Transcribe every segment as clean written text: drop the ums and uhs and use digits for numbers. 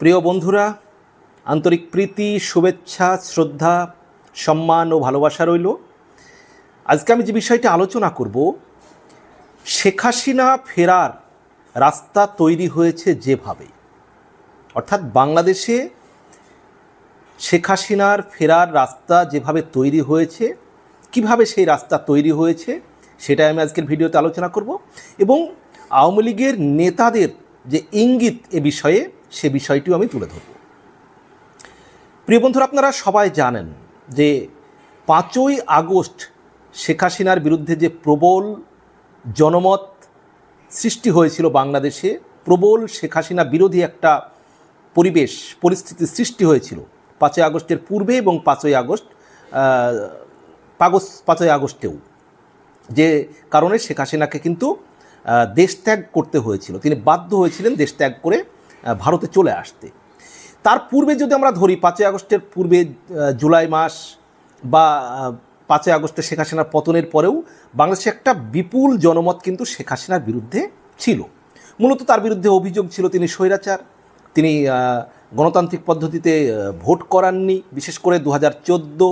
প্রিয় বন্ধুরা, আন্তরিক প্রীতি, শুভেচ্ছা, শ্রদ্ধা, সম্মান ও ভালোবাসা রইল। আজকে আমি যে বিষয়টি আলোচনা করব, শেখ হাসিনা ফেরার রাস্তা তৈরি হয়েছে যেভাবে, অর্থাৎ বাংলাদেশে শেখ হাসিনার ফেরার রাস্তা যেভাবে তৈরি হয়েছে, কিভাবে সেই রাস্তা তৈরি হয়েছে সেটাই আমি আজকের ভিডিওতে আলোচনা করব এবং আওয়ামী লীগের নেতাদের যে ইঙ্গিত এ বিষয়ে সে বিষয়টিও আমি তুলে ধরব। প্রিয় বন্ধুরা, আপনারা সবাই জানেন যে 5ই আগস্ট শেখ হাসিনার বিরুদ্ধে যে প্রবল জনমত সৃষ্টি হয়েছিল বাংলাদেশে, প্রবল শেখ হাসিনা বিরোধী একটা পরিস্থিতি সৃষ্টি হয়েছিল 5ই আগস্টের পূর্বে এবং 5ই আগস্টেও, যে কারণে শেখ হাসিনাকে কিন্তু দেশ ত্যাগ করতে হয়েছিল। তিনি বাধ্য হয়েছিলেন দেশ ত্যাগ করে ভারতে চলে আসতে। তার পূর্বে যদি আমরা ধরি, 5ই আগস্টের পূর্বে জুলাই মাস বা 5ই আগস্টে শেখ হাসিনার পতনের পরেও বাংলাদেশে একটা বিপুল জনমত কিন্তু শেখ হাসিনার বিরুদ্ধে ছিল। মূলত তার বিরুদ্ধে অভিযোগ ছিল তিনি স্বৈরাচার, তিনি গণতান্ত্রিক পদ্ধতিতে ভোট করাননি। বিশেষ করে 2014,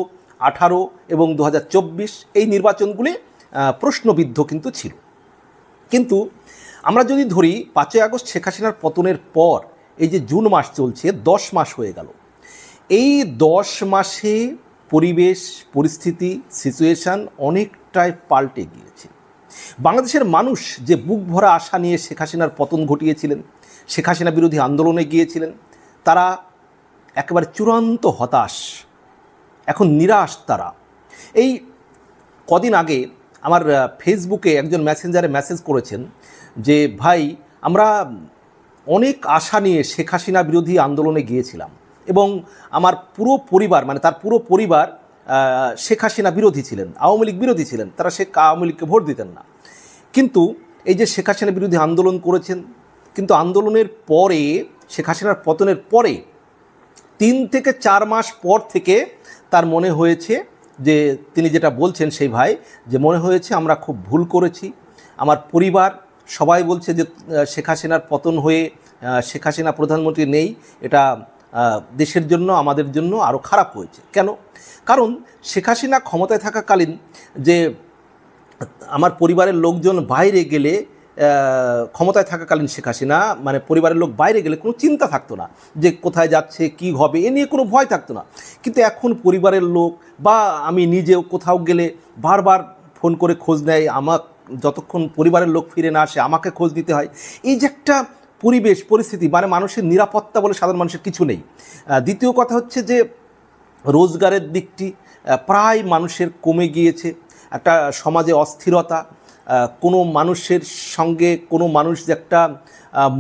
18 এবং 2024 এই নির্বাচনগুলি প্রশ্নবিদ্ধ কিন্তু ছিল। কিন্তু আমরা যদি ধরি 5ই আগস্ট শেখ হাসিনার পতনের পর এই যে জুন মাস চলছে, 10 মাস হয়ে গেল। এই 10 মাসে পরিবেশ, পরিস্থিতি, সিচুয়েশান অনেকটাই পাল্টে গিয়েছে। বাংলাদেশের মানুষ যে বুক ভরা আশা নিয়ে শেখ হাসিনার পতন ঘটিয়েছিলেন, শেখ হাসিনা বিরোধী আন্দোলনে গিয়েছিলেন, তারা একেবারে চূড়ান্ত হতাশ, এখন নিরাশ তারা। এই কদিন আগে আমার ফেসবুকে একজন মেসেঞ্জারে মেসেজ করেছেন যে, ভাই, আমরা অনেক আশা নিয়ে শেখ হাসিনা বিরোধী আন্দোলনে গিয়েছিলাম এবং আমার পুরো পরিবার, মানে তার পুরো পরিবার শেখ হাসিনা বিরোধী ছিলেন, আওয়ামী লীগ বিরোধী ছিলেন, তারা আওয়ামী লীগকে ভোট দিতেন না। কিন্তু এই যে শেখ হাসিনা বিরোধী আন্দোলন করেছেন, কিন্তু আন্দোলনের পরে, শেখ হাসিনার পতনের পরে 3 থেকে 4 মাস পর থেকে তার মনে হয়েছে যে, তিনি যেটা বলছেন সেই ভাই, যে মনে হয়েছে আমরা খুব ভুল করেছি। আমার পরিবার সবাই বলছে যে শেখ হাসিনার পতন হয়ে শেখ হাসিনা প্রধানমন্ত্রী নেই, এটা দেশের জন্য, আমাদের জন্য আরও খারাপ হয়েছে। কেন? কারণ শেখ হাসিনা ক্ষমতায় থাকাকালীন যে আমার পরিবারের লোকজন বাইরে গেলে, ক্ষমতায় থাকাকালীন শেখ হাসিনা, মানে পরিবারের লোক বাইরে গেলে কোনো চিন্তা থাকতো না যে কোথায় যাচ্ছে, কি হবে, এ নিয়ে কোনো ভয় থাকতো না। কিন্তু এখন পরিবারের লোক বা আমি নিজেও কোথাও গেলে বারবার ফোন করে খোঁজ নেয়, আমার যতক্ষণ পরিবারের লোক ফিরে না আসে আমাকে খোঁজ দিতে হয়। এই যে একটা পরিবেশ, পরিস্থিতি, মানে মানুষের নিরাপত্তা বলে সাধারণ মানুষের কিছু নেই। দ্বিতীয় কথা হচ্ছে যে রোজগারের দিকটি প্রায় মানুষের কমে গিয়েছে। একটা সমাজে অস্থিরতা, কোনো মানুষের সঙ্গে কোনো মানুষ যে একটা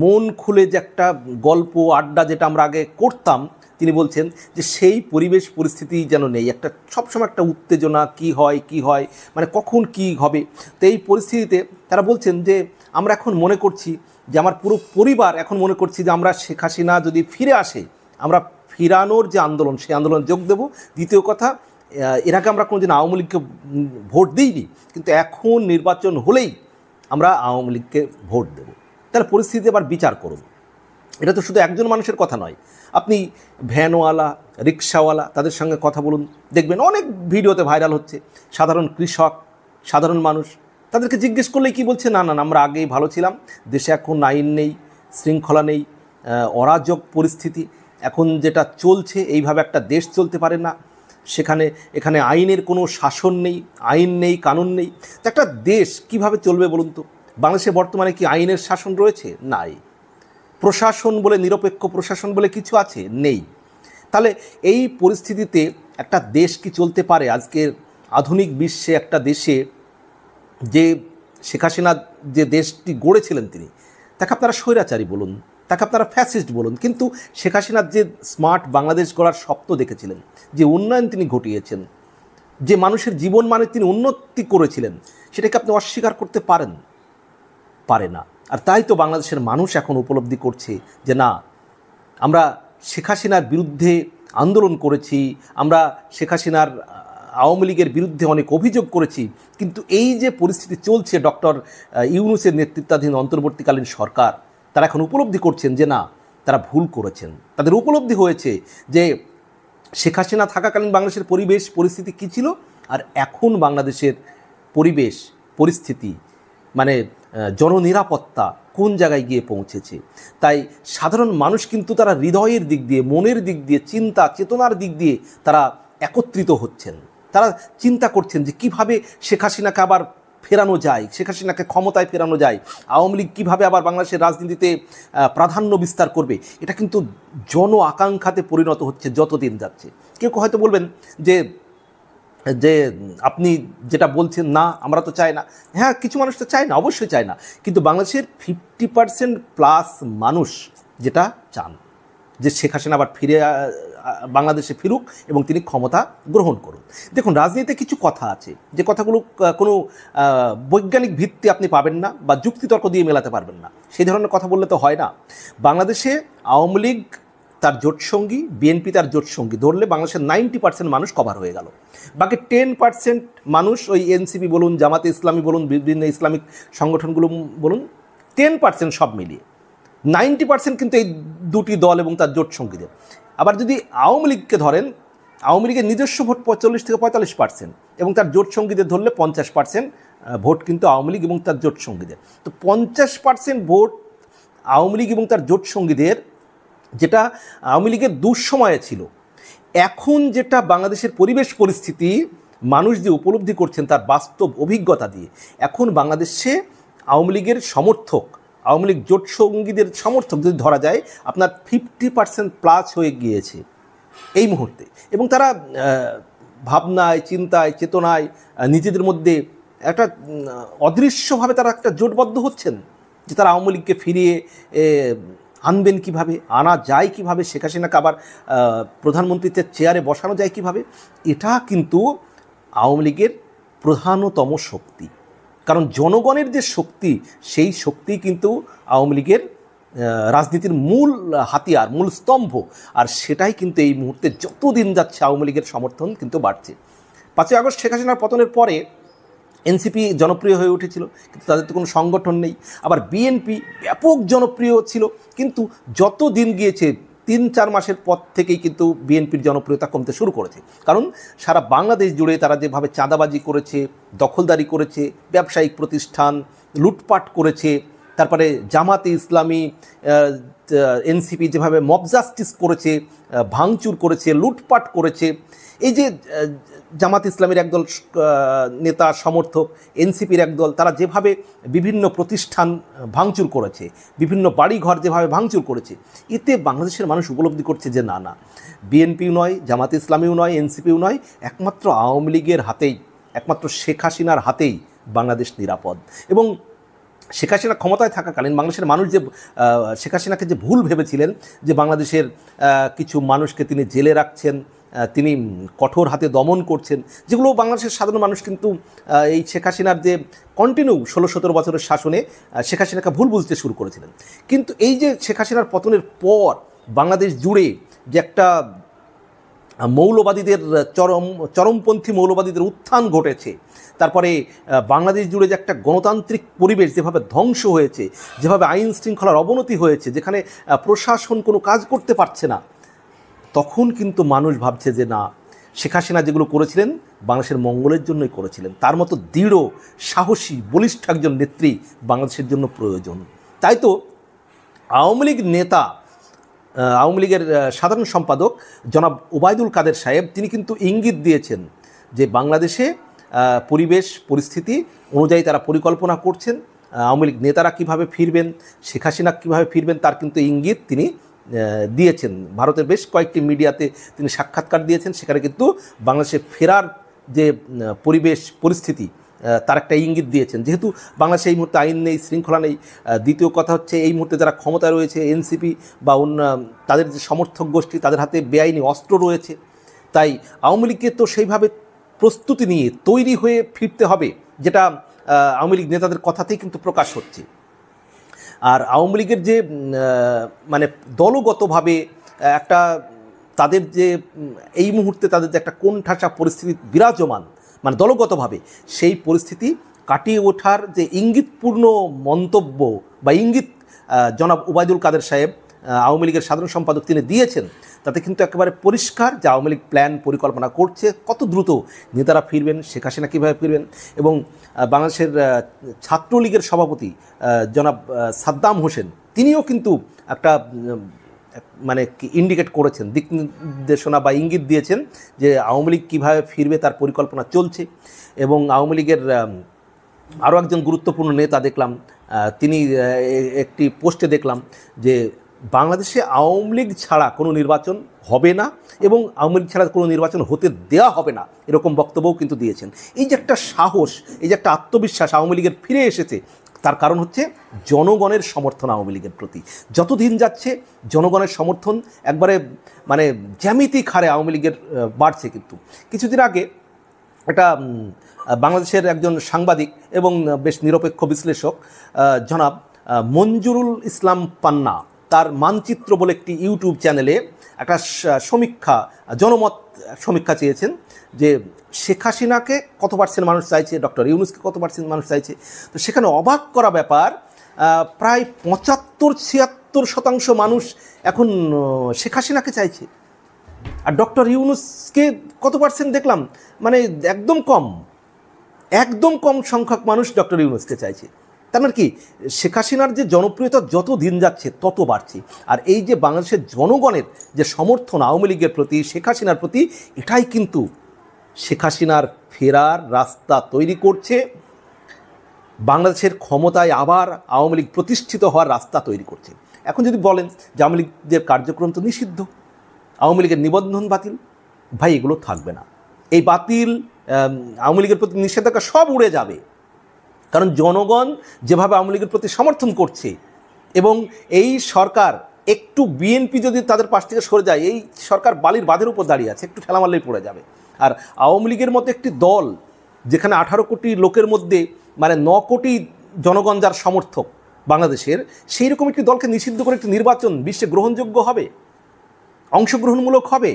মন খুলে যে একটা গল্প আড্ডা যেটা আমরা আগে করতাম, তিনি বলছেন যে সেই পরিবেশ পরিস্থিতি যেন নেই। একটা সবসময় একটা উত্তেজনা, কি হয়, মানে কখন কি হবে। তো এই পরিস্থিতিতে তারা বলছেন যে আমরা এখন মনে করছি যে, আমার পুরো পরিবার এখন মনে করছি যে আমরা শেখ হাসিনা যদি ফিরে আসে, আমরা ফিরানোর যে আন্দোলন, সেই আন্দোলনে যোগ দেব। দ্বিতীয় কথা, এর আগে আমরা কোনোদিন আওয়ামী লীগকে ভোট দিইনি, কিন্তু এখন নির্বাচন হলেই আমরা আওয়ামী লীগকে ভোট দেব। তাহলে পরিস্থিতি আবার বিচার করুন। এটা তো শুধু একজন মানুষের কথা নয়, আপনি ভ্যানওয়ালা, রিক্সাওয়ালা, তাদের সঙ্গে কথা বলুন, দেখবেন অনেক ভিডিওতে ভাইরাল হচ্ছে। সাধারণ কৃষক, সাধারণ মানুষ, তাদেরকে জিজ্ঞেস করলেই কি বলছে, না আমরা আগেই ভালো ছিলাম, দেশে এখন আইন নেই, শৃঙ্খলা নেই, অরাজক পরিস্থিতি, এখন যেটা চলছে এইভাবে একটা দেশ চলতে পারে না, এখানে আইনের কোনো শাসন নেই, আইন নেই, কানুন নেই। তো একটা দেশ কিভাবে চলবে বলুন তো? বাংলাদেশে বর্তমানে কি আইনের শাসন রয়েছে? নাই। প্রশাসন বলে, নিরপেক্ষ প্রশাসন বলে কিছু আছে? নেই। তাহলে এই পরিস্থিতিতে একটা দেশ কি চলতে পারে? আজকের আধুনিক বিশ্বে একটা দেশে, যে শেখ হাসিনা যে দেশটি গড়েছিলেন, তিনি, তাকে আপনারা স্বৈরাচারী বলুন, তাকে আপনারা ফ্যাসিস্ট বলুন, কিন্তু শেখ হাসিনার যে স্মার্ট বাংলাদেশ গড়ার স্বপ্ন দেখেছিলেন, যে উন্নয়ন তিনি ঘটিয়েছেন, যে মানুষের জীবন মানে তিনি উন্নতি করেছিলেন, সেটাকে আপনি অস্বীকার করতে পারে না। আর তাই তো বাংলাদেশের মানুষ এখন উপলব্ধি করছে যে না, আমরা শেখ হাসিনার বিরুদ্ধে আন্দোলন করেছি, আমরা শেখ হাসিনার আওয়ামী লীগের বিরুদ্ধে অনেক অভিযোগ করেছি, কিন্তু এই যে পরিস্থিতি চলছে, ডক্টর ইউনূসের নেতৃত্বাধীন অন্তর্বর্তীকালীন সরকার, তারা এখন উপলব্ধি করছেন যে না, তারা ভুল করেছেন। তাদের উপলব্ধি হয়েছে যে শেখ হাসিনা থাকাকালীন বাংলাদেশের পরিবেশ পরিস্থিতি কী ছিল, আর এখন বাংলাদেশের পরিবেশ পরিস্থিতি মানে জননিরাপত্তা কোন জায়গায় গিয়ে পৌঁছেছে। তাই সাধারণ মানুষ কিন্তু তারা হৃদয়ের দিক দিয়ে, মনের দিক দিয়ে, চিন্তা চেতনার দিক দিয়ে তারা একত্রিত হচ্ছেন। তারা চিন্তা করছেন যে কিভাবে শেখ হাসিনাকে আবার ফেরানো যায়, শেখ হাসিনাকে ক্ষমতায় ফেরানো যায়, আওয়ামী লীগ কীভাবে আবার বাংলাদেশের রাজনীতিতে প্রাধান্য বিস্তার করবে। এটা কিন্তু জন আকাঙ্ক্ষাতে পরিণত হচ্ছে যত দিন যাচ্ছে। কেউ হয়তো বলবেন যে যে আপনি যেটা বলছেন না আমরা তো চাই না। হ্যাঁ, কিছু মানুষ তো চায় না, অবশ্যই চায় না, কিন্তু বাংলাদেশের 50% প্লাস মানুষ যেটা চান যে শেখ হাসিনা আবার ফিরে বাংলাদেশে ফিরুক এবং তিনি ক্ষমতা গ্রহণ করুন। দেখুন, রাজনীতিতে কিছু কথা আছে যে কথাগুলো কোনো বৈজ্ঞানিক ভিত্তি আপনি পাবেন না বা যুক্তিতর্ক দিয়ে মেলাতে পারবেন না। সেই ধরনের কথা বললে তো হয় না। বাংলাদেশে আওয়ামী লীগ তার জোটসঙ্গী, বিএনপি তার জোটসঙ্গী ধরলে বাংলাদেশের 90% মানুষ কভার হয়ে গেল। বাকি 10% মানুষ ওই এনসিপি বলুন, জামাতে ইসলামী বলুন, বিভিন্ন ইসলামিক সংগঠনগুলো বলুন, 10% সব মিলিয়ে 90% কিন্তু এই দুটি দল এবং তার জোটসঙ্গীদের। আবার যদি আওয়ামী লীগকে ধরেন, আওয়ামী লীগের নিজস্ব ভোট 40 থেকে 45% এবং তার জোটসঙ্গীদের ধরলে 50% ভোট কিন্তু আওয়ামী লীগ এবং তার জোটসঙ্গীদের। তো 50% ভোট আওয়ামী লীগ এবং তার জোটসঙ্গীদের, যেটা আওয়ামী লীগের দুঃসময়ে ছিল, এখন যেটা বাংলাদেশের পরিবেশ পরিস্থিতি মানুষ যে উপলব্ধি করছেন তার বাস্তব অভিজ্ঞতা দিয়ে, এখন বাংলাদেশে আওয়ামী লীগের সমর্থক, আওয়ামী লীগ জোট সঙ্গীদের সমর্থক যদি ধরা যায়, আপনার 50%+ হয়ে গিয়েছে এই মুহূর্তে। এবং তারা ভাবনায়, চিন্তায়, চেতনায় নিজেদের মধ্যে একটা অদৃশ্যভাবে তারা একটা জোটবদ্ধ হচ্ছেন যে তারা আওয়ামী লীগকে ফিরিয়ে আনবেন কিভাবে, আনা যায় কিভাবে, শেখ হাসিনাকে আবার প্রধানমন্ত্রীর চেয়ারে বসানো যায় কিভাবে। এটা কিন্তু আওয়ামী লীগের প্রধানতম শক্তি। কারণ জনগণের যে শক্তি, সেই শক্তি কিন্তু আওয়ামী লীগের রাজনীতির মূল হাতিয়ার, মূল স্তম্ভ। আর সেটাই কিন্তু এই মুহূর্তে যত দিন যাচ্ছে আওয়ামী লীগের সমর্থন কিন্তু বাড়ছে। 5ই আগস্ট শেখ হাসিনার পতনের পরে এনসিপি জনপ্রিয় হয়ে উঠেছিল, কিন্তু তাদের তো কোনো সংগঠন নেই। আবার বিএনপি ব্যাপক জনপ্রিয় ছিল, কিন্তু যত দিন গিয়েছে 3-4 মাসের পর থেকেই কিন্তু বিএনপির জনপ্রিয়তা কমতে শুরু করেছে। কারণ সারা বাংলাদেশ জুড়ে তারা যেভাবে চাঁদাবাজি করেছে, দখলদারি করেছে, ব্যবসায়িক প্রতিষ্ঠান লুটপাট করেছে, তারপরে জামাতে ইসলামী, এনসিপি যেভাবে মব জাস্টিস করেছে, ভাঙচুর করেছে, লুটপাট করেছে। এই যে জামাত ইসলামের একদল নেতা সমর্থক, এনসিপির একদল, তারা যেভাবে বিভিন্ন প্রতিষ্ঠান ভাঙচুর করেছে, বিভিন্ন বাড়িঘর যেভাবে ভাঙচুর করেছে, এতে বাংলাদেশের মানুষ উপলব্ধি করছে যে না না, বিএনপিও নয়, জামাত ইসলামীও নয়, এনসিপিও নয়, একমাত্র আওয়ামী লীগের হাতেই, একমাত্র শেখ হাসিনার হাতেই বাংলাদেশ নিরাপদ। এবং শেখ হাসিনা ক্ষমতায় থাকাকালীন বাংলাদেশের মানুষ যে শেখ হাসিনাকে যে ভুল ভেবেছিলেন যে বাংলাদেশের কিছু মানুষকে তিনি জেলে রাখছেন, তিনি কঠোর হাতে দমন করছেন, যেগুলো বাংলাদেশের সাধারণ মানুষ কিন্তু এই শেখ হাসিনার যে কন্টিনিউ 16-17 বছরের শাসনে শেখ হাসিনাকে ভুল বুঝতে শুরু করেছিলেন। কিন্তু এই যে শেখ হাসিনার পতনের পর বাংলাদেশ জুড়ে যে একটা মৌলবাদীদের চরমপন্থী মৌলবাদীদের উত্থান ঘটেছে, তারপরে বাংলাদেশ জুড়ে যে একটা গণতান্ত্রিক পরিবেশ যেভাবে ধ্বংস হয়েছে, যেভাবে আইন শৃঙ্খলার অবনতি হয়েছে, যেখানে প্রশাসন কোনো কাজ করতে পারছে না, তখন কিন্তু মানুষ ভাবছে যে না, শেখ হাসিনা যেগুলো করেছিলেন বাংলাদেশের মঙ্গলের জন্যই করেছিলেন। তার মতো দৃঢ়, সাহসী, বলিষ্ঠ একজন নেত্রী বাংলাদেশের জন্য প্রয়োজন। তাই তো আওয়ামী লীগ নেতা, আওয়ামী লীগের সাধারণ সম্পাদক জনাব ওবায়দুল কাদের সাহেব, তিনি কিন্তু ইঙ্গিত দিয়েছেন যে বাংলাদেশে পরিবেশ পরিস্থিতি অনুযায়ী তারা পরিকল্পনা করছেন, আওয়ামী লীগ নেতারা কীভাবে ফিরবেন, শেখ হাসিনা কীভাবে ফিরবেন, তার কিন্তু ইঙ্গিত তিনি দিয়েছেন। ভারতের বেশ কয়েকটি মিডিয়াতে তিনি সাক্ষাৎকার দিয়েছেন, সেখানে কিন্তু বাংলাদেশে ফেরার যে পরিবেশ পরিস্থিতি তার একটা ইঙ্গিত দিয়েছেন। যেহেতু বাংলাদেশে এই মুহূর্তে আইন নেই, শৃঙ্খলা নেই, দ্বিতীয় কথা হচ্ছে এই মুহূর্তে যারা ক্ষমতায় রয়েছে এনসিপি বা অন্য তাদের যে সমর্থক গোষ্ঠী, তাদের হাতে বেআইনি অস্ত্র রয়েছে। তাই আওয়ামী লীগকে তো সেইভাবে প্রস্তুতি নিয়ে তৈরি হয়ে ফিরতে হবে, যেটা আওয়ামী লীগ নেতাদের কথাতেই কিন্তু প্রকাশ হচ্ছে। আর আওয়ামী লীগের যে মানে দলগতভাবে একটা তাদের যে এই মুহূর্তে তাদের যে একটা কোণঠাসা পরিস্থিতি বিরাজমান, মানে দলগতভাবে সেই পরিস্থিতি কাটিয়ে ওঠার যে ইঙ্গিতপূর্ণ মন্তব্য বা ইঙ্গিত জনাব ওবায়দুল কাদের সাহেব আওয়ামী লীগের সাধারণ সম্পাদক তিনি দিয়েছেন, তাতে কিন্তু একেবারে পরিষ্কার যে আওয়ামী লীগ প্ল্যান পরিকল্পনা করছে কত দ্রুত নেতারা ফিরবেন, শেখ হাসিনা কীভাবে ফিরবেন। এবং বাংলাদেশের ছাত্রলীগের সভাপতি জনাব সাদ্দাম হোসেন তিনিও কিন্তু একটা মানে ইন্ডিকেট করেছেন, দিক নির্দেশনা বা ইঙ্গিত দিয়েছেন যে আওয়ামী লীগ কীভাবে ফিরবে তার পরিকল্পনা চলছে। এবং আওয়ামী লীগের আরও একজন গুরুত্বপূর্ণ নেতা দেখলাম, তিনি একটি পোস্টে দেখলাম যে বাংলাদেশে আওয়ামী লীগ ছাড়া কোনো নির্বাচন হবে না এবং আওয়ামী লীগ ছাড়া কোনো নির্বাচন হতে দেওয়া হবে না, এরকম বক্তব্যও কিন্তু দিয়েছেন। এই যে একটা সাহস, এই যে একটা আত্মবিশ্বাস আওয়ামী লীগের ফিরে এসেছে, তার কারণ হচ্ছে জনগণের সমর্থন আওয়ামী লীগের প্রতি। যত দিন যাচ্ছে জনগণের সমর্থন একবারে মানে জ্যামিতিক হারে আওয়ামী লীগের বাড়ছে। কিন্তু কিছুদিন আগে এটা বাংলাদেশের একজন সাংবাদিক এবং বেশ নিরপেক্ষ বিশ্লেষক জনাব মঞ্জুরুল ইসলাম পান্না তার মানচিত্র বলে একটি ইউটিউব চ্যানেলে একটা সমীক্ষা, জনমত সমীক্ষা চেয়েছেন যে শেখ হাসিনাকে কত পার্সেন্ট মানুষ চাইছে, ডক্টর ইউনূসকে কত পার্সেন্ট মানুষ চাইছে। তো সেখানে অবাক করা ব্যাপার, প্রায় 75-76% মানুষ এখন শেখ হাসিনাকে চাইছে। আর ডক্টর ইউনূসকে কত পার্সেন্ট দেখলাম, মানে একদম কম সংখ্যক মানুষ ডক্টর ইউনূসকে চাইছে। তার মানে কি, শেখ হাসিনার যে জনপ্রিয়তা যত দিন যাচ্ছে তত বাড়ছে। আর এই যে বাংলাদেশের জনগণের যে সমর্থন আওয়ামী লীগের প্রতি, শেখ হাসিনার প্রতি, এটাই কিন্তু শেখ হাসিনার ফেরার রাস্তা তৈরি করছে, বাংলাদেশের ক্ষমতায় আবার আওয়ামী লীগ প্রতিষ্ঠিত হওয়ার রাস্তা তৈরি করছে। এখন যদি বলেন যে আওয়ামী লীগের কার্যক্রম তো নিষিদ্ধ, আওয়ামী লীগের নিবন্ধন বাতিল, ভাই এগুলো থাকবে না। এই বাতিল, আওয়ামী লীগের প্রতি নিষেধাজ্ঞা সব উড়ে যাবে। কারণ জনগণ যেভাবে আওয়ামী লীগের প্রতি সমর্থন করছে এবং এই সরকার একটু বিএনপি যদি তাদের পাশ থেকে সরে যায়, এই সরকার বালির বাঁধের উপর দাঁড়িয়ে আছে, একটু ঠেলা মারলেই পড়ে যাবে। আর আওয়ামী লীগের মতো একটি দল যেখানে 18 কোটি লোকের মধ্যে মানে 9 কোটি জনগণ যার সমর্থক বাংলাদেশের, সেই রকম একটি দলকে নিষিদ্ধ করে একটি নির্বাচন বিশ্বে গ্রহণযোগ্য হবে, অংশগ্রহণমূলক হবে,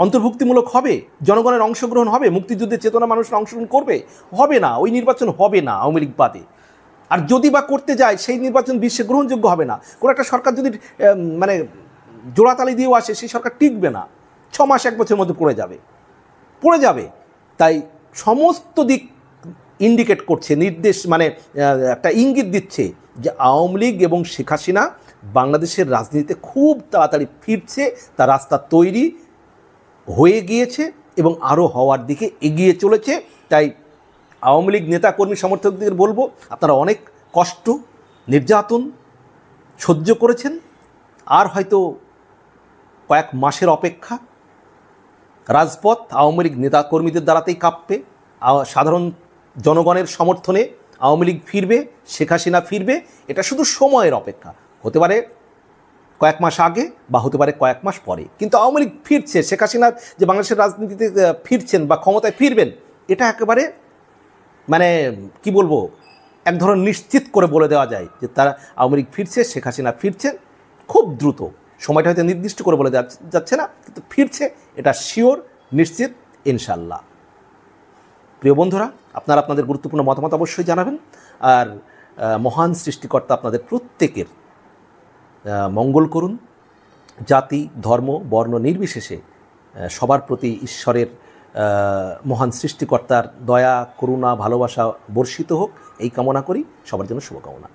অন্তর্ভুক্তিমূলক হবে, জনগণের অংশগ্রহণ হবে, মুক্তিযুদ্ধের চেতনা মানুষরা অংশগ্রহণ করবে? হবে না, ওই নির্বাচন হবে না আওয়ামী লীগ বাদে। আর যদি বা করতে যায় সেই নির্বাচন বিশ্বে গ্রহণযোগ্য হবে না। কোনো একটা সরকার যদি মানে জোড়াতালি দিয়েও আসে, সেই সরকার টিকবে না, 6 মাস 1 বছরের মধ্যে পড়ে যাবে। তাই সমস্ত দিক ইন্ডিকেট করছে, নির্দেশ মানে একটা ইঙ্গিত দিচ্ছে যে আওয়ামী লীগ এবং শেখ হাসিনা বাংলাদেশের রাজনীতিতে খুব তাড়াতাড়ি ফিরছে, তার রাস্তা তৈরি হয়ে গিয়েছে এবং আরও হওয়ার দিকে এগিয়ে চলেছে। তাই আওয়ামী লীগ নেতা কর্মী সমর্থকদের বলবো, আপনারা অনেক কষ্ট নির্যাতন সহ্য করেছেন, আর হয়তো কয়েক মাসের অপেক্ষা, রাজপথ আওয়ামী লীগ নেতা কর্মীদের দ্বারাতেই কাঁপবে, সাধারণ জনগণের সমর্থনে আওয়ামী লীগ ফিরবে, শেখ হাসিনা ফিরবে। এটা শুধু সময়ের অপেক্ষা, হতে পারে কয়েক মাস আগে বা হতে পারে কয়েক মাস পরে, কিন্তু আওয়ামী লীগ ফিরছে। শেখ হাসিনা যে বাংলাদেশের রাজনীতিতে ফিরছেন বা ক্ষমতায় ফিরবেন, এটা একেবারে মানে কি বলবো, এক ধরনের নিশ্চিত করে বলে দেওয়া যায় যে তারা আওয়ামী লীগ ফিরছে, শেখ হাসিনা ফিরছেন খুব দ্রুত। সময়টা হয়তো নির্দিষ্ট করে বলে দেওয়া যাচ্ছে না, কিন্তু ফিরছে, এটা শিওর, নিশ্চিত, ইনশাল্লাহ। প্রিয় বন্ধুরা, আপনারা আপনাদের গুরুত্বপূর্ণ মতামত অবশ্যই জানাবেন। আর মহান সৃষ্টিকর্তা আপনাদের প্রত্যেকের মঙ্গল করুন। জাতি, ধর্ম, বর্ণ নির্বিশেষে সবার প্রতি ঈশ্বরের মহান সৃষ্টিকর্তার দয়া, করুণা, ভালোবাসা বর্ষিত হোক, এই কামনা করি। সবার জন্য শুভকামনা।